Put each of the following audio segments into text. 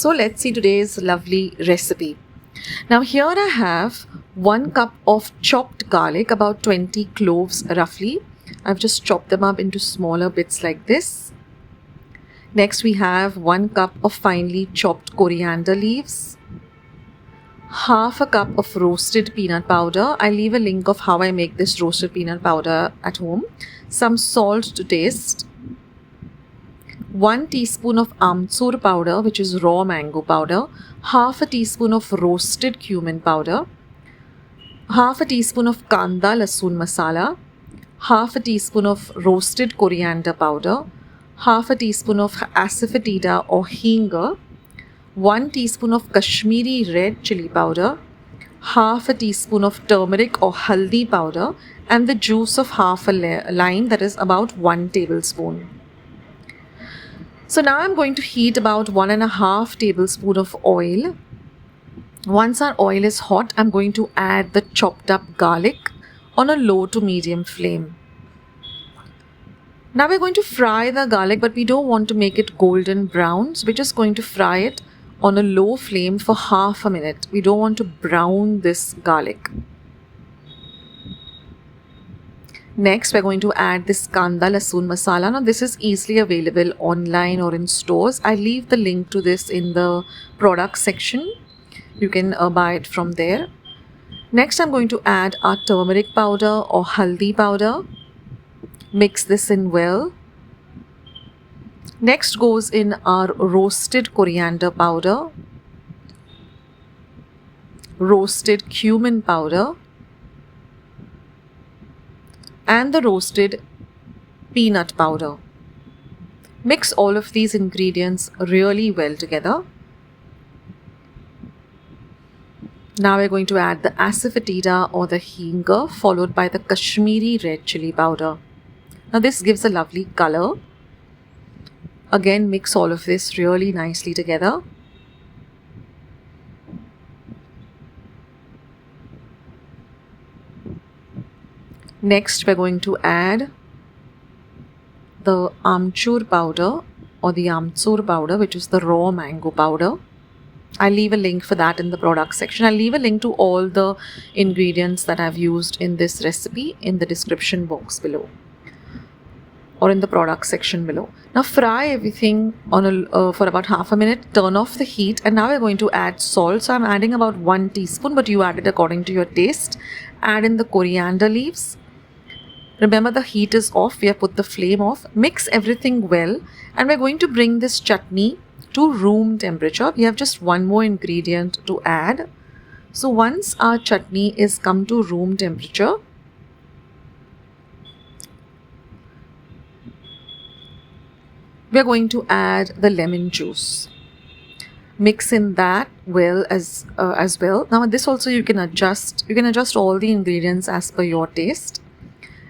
So let's see today's lovely recipe. Now here I have 1 cup of chopped garlic, about 20 cloves roughly. I've just chopped them up into smaller bits like this. Next we have 1 cup of finely chopped coriander leaves. Half a cup of roasted peanut powder. I leave a link of how I make this roasted peanut powder at home. Some salt to taste. 1 teaspoon of AMCHUR powder, which is raw mango powder. Half a teaspoon of roasted cumin powder. Half a teaspoon of KANDA LASUN masala. Half a teaspoon of roasted coriander powder. Half a teaspoon of ASAFOETIDA or hinga. 1 teaspoon of KASHMIRI red chili powder. Half a teaspoon of turmeric or haldi powder. And the juice of half a lime, that is about 1 tablespoon. So now I'm going to heat about 1.5 tablespoon of oil. Once our oil is hot, I'm going to add the chopped up garlic on a low to medium flame. Now we're going to fry the garlic, but we don't want to make it golden brown. So we're just going to fry it on a low flame for half a minute. We don't want to brown this garlic. Next, we're going to add this Kanda LASUN masala. Now, this is easily available online or in stores. I leave the link to this in the product section. You can buy it from there. Next, I'm going to add our turmeric powder or haldi powder. Mix this in well. Next goes in our roasted coriander powder, roasted cumin powder, and the roasted peanut powder. Mix all of these ingredients really well together. Now we're going to add the ASAFOETIDA or the hinga, followed by the Kashmiri red chili powder. Now this gives a lovely color. Again, mix all of this really nicely together. Next, we're going to add the AMCHUR powder or the AMCHUR powder, which is the raw mango powder. I'll leave a link for that in the product section. I'll leave a link to all the ingredients that I've used in this recipe in the description box below or in the product section below. Now fry everything on for about half a minute. Turn off the heat, and now we're going to add salt. So I'm adding about 1 teaspoon, but you add it according to your taste. Add in the coriander leaves. Remember, the heat is off. We have put the flame off. Mix everything well, and we're going to bring this chutney to room temperature. We have just one more ingredient to add. So once our chutney is come to room temperature, we're going to add the lemon juice. Mix in that well as well. Now this also you can adjust. You can adjust all the ingredients as per your taste.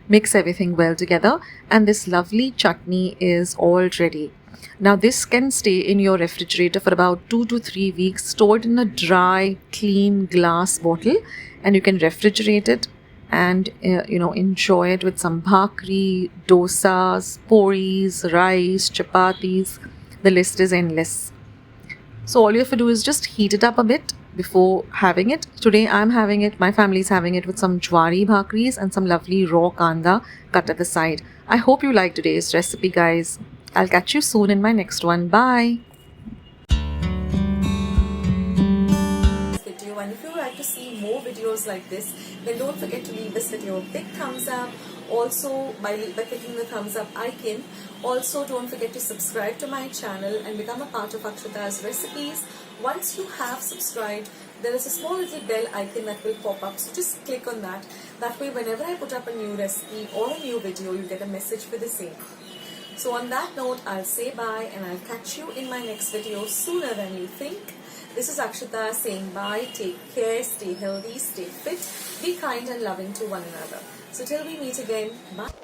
Mix everything well together, and this lovely chutney is all ready. Now this can stay in your refrigerator for about 2 to 3 weeks, stored in a dry, clean glass bottle, and you can refrigerate it and enjoy it with some bhakri, dosas, polis, rice, chapatis. The list is endless. So all you have to do is just heat it up a bit before having it. Today I'm having it, my family is having it with some jowari bhakris and some lovely raw kanda cut at the side. I hope you like today's recipe, guys. I'll catch you soon in my next one. Bye. And if you would like to see more videos like this, then don't forget to leave this video a big thumbs up. Also, by clicking the thumbs up icon. Also, don't forget to subscribe to my channel and become a part of Akshata's recipes. Once you have subscribed, there is a small little bell icon that will pop up. So just click on that. That way, whenever I put up a new recipe or a new video, you'll get a message for the same. So on that note, I'll say bye, and I'll catch you in my next video sooner than you think. This is Akshata saying bye. Take care, stay healthy, stay fit, be kind and loving to one another. So till we meet again, bye.